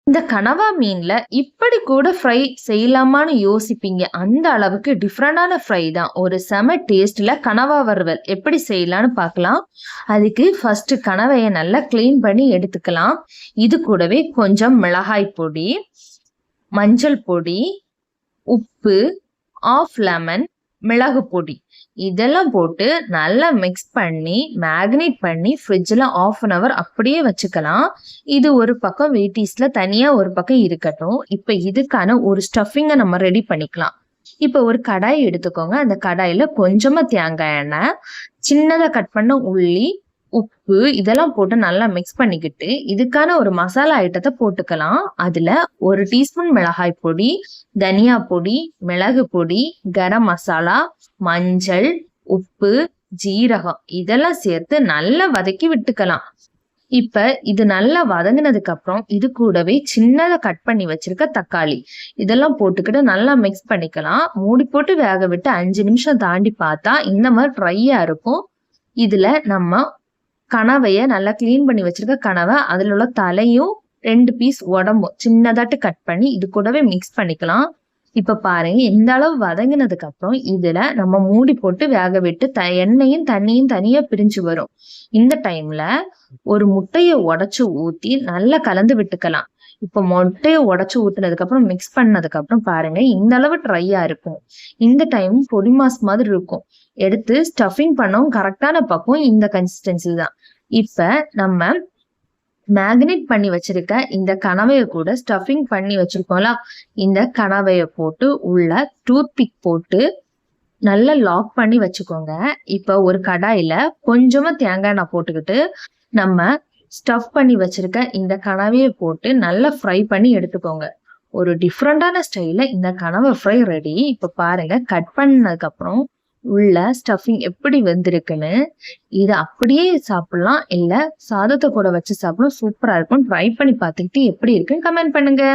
இந்த கனவா மீன்ல இப்படி கூட ஃப்ரை செய்யலாமான்னு யோசிப்பீங்க. அந்த அளவுக்கு டிஃப்ரெண்டான ஃப்ரை தான். ஒரு செம டேஸ்ட்ல கனவா வறுவல் எப்படி செய்யலான்னு பார்க்கலாம். அதுக்கு ஃபர்ஸ்ட் கனவைய நல்லா கிளீன் பண்ணி எடுத்துக்கலாம். இது கூடவே கொஞ்சம் மிளகாய் பொடி, மஞ்சள் பொடி, உப்பு, ஆஃப் லெமன், மிளகு பொடி இதெல்லாம் போட்டு நல்லா மிக்ஸ் பண்ணி மேக்னேட் பண்ணி ஃப்ரிட்ஜில் ஆஃப் அன் அவர் அப்படியே வச்சுக்கலாம். இது ஒரு பக்கம் வெயிட்டீஸ்ல தனியா ஒரு பக்கம் இருக்கட்டும். இப்போ இதுக்கான ஒரு ஸ்டஃபிங்கை நம்ம ரெடி பண்ணிக்கலாம். இப்போ ஒரு கடாய் எடுத்துக்கோங்க. அந்த கடாயில கொஞ்சமா தேங்காய் எண்ணெய், சின்னதாக கட் பண்ண உள்ளி, உப்பு இதெல்லாம் போட்டு நல்லா மிக்ஸ் பண்ணிக்கிட்டு இதுக்கான ஒரு மசாலா ஐட்டத்தை போட்டுக்கலாம். அதுல 1 டீஸ்பூன் மிளகாய் பொடி, தனியா பொடி, மிளகு பொடி, கரம் மசாலா, மஞ்சள், உப்பு, ஜீரகம் இதெல்லாம் சேர்த்து நல்லா வதக்கி விட்டுக்கலாம். இப்ப இது நல்லா வதங்கினதுக்கு அப்புறம் இது கூடவே சின்னதா கட் பண்ணி வச்சிருக்க தக்காளி இதெல்லாம் போட்டுக்கிட்டு நல்லா மிக்ஸ் பண்ணிக்கலாம். மூடி போட்டு வேக விட்டு 5 நிமிஷம் தாண்டி பார்த்தா இந்த மாதிரி ட்ரையா இருக்கும். இதுல நம்ம கனவைய நல்லா கிளீன் பண்ணி வச்சிருக்க கனவை அதுல உள்ள தலையும் 2 பீஸ் உடம்பும் சின்னதாட்டு கட் பண்ணி இது கூடவே மிக்ஸ் பண்ணிக்கலாம். இப்ப பாருங்க இந்த அளவு வதங்கினதுக்கு அப்புறம் இதுல நம்ம மூடி போட்டு வேக விட்டு எண்ணெயும் தண்ணியும் தனியா பிரிஞ்சு வரும். இந்த டைம்ல ஒரு முட்டையை உடைச்சு ஊத்தி நல்லா கலந்து விட்டுக்கலாம். இப்ப முட்டையை உடைச்சு ஊத்துனதுக்கு அப்புறம் மிக்ஸ் பண்ணதுக்கு அப்புறம் பாருங்க இந்த அளவு ட்ரையா இருக்கும். இந்த டைம் பொடி மாஸ் மாதிரி இருக்கும். எடுத்து ஸ்டஃபிங் பண்ணவும் கரெக்டான பக்கம் இந்த கன்சிஸ்டன்சி தான். இப்ப நம்ம மேக்னேட் பண்ணி வச்சிருக்க இந்த கனவைய கூட ஸ்டஃபிங் பண்ணி வச்சிருக்கோம்ல, இந்த கனவைய போட்டு உள்ள டூத் பிக் போட்டு நல்லா லாக் பண்ணி வச்சுக்கோங்க. இப்ப ஒரு கடாயில கொஞ்சமா தேங்காய் எண்ணெய் போட்டுக்கிட்டு நம்ம ஸ்டஃப் பண்ணி வச்சிருக்க இந்த கனவையை போட்டு நல்லா ஃப்ரை பண்ணி எடுத்துக்கோங்க. ஒரு டிஃப்ரெண்டான ஸ்டைல இந்த கனவை ஃப்ரை ரெடி. இப்ப பாருங்க கட் பண்ணதுக்கு அப்புறம் உள்ள ஸ்டஃபிங் எப்படி வெந்திருக்குன்னு. இது அப்படியே சாப்பிடலாம், இல்ல சாதத்தை கூட வச்சு சாப்பிடலாம். சூப்பரா இருக்கும். ட்ரை பண்ணி பார்த்துக்கிட்டு எப்படி இருக்குன்னு கமெண்ட் பண்ணுங்க.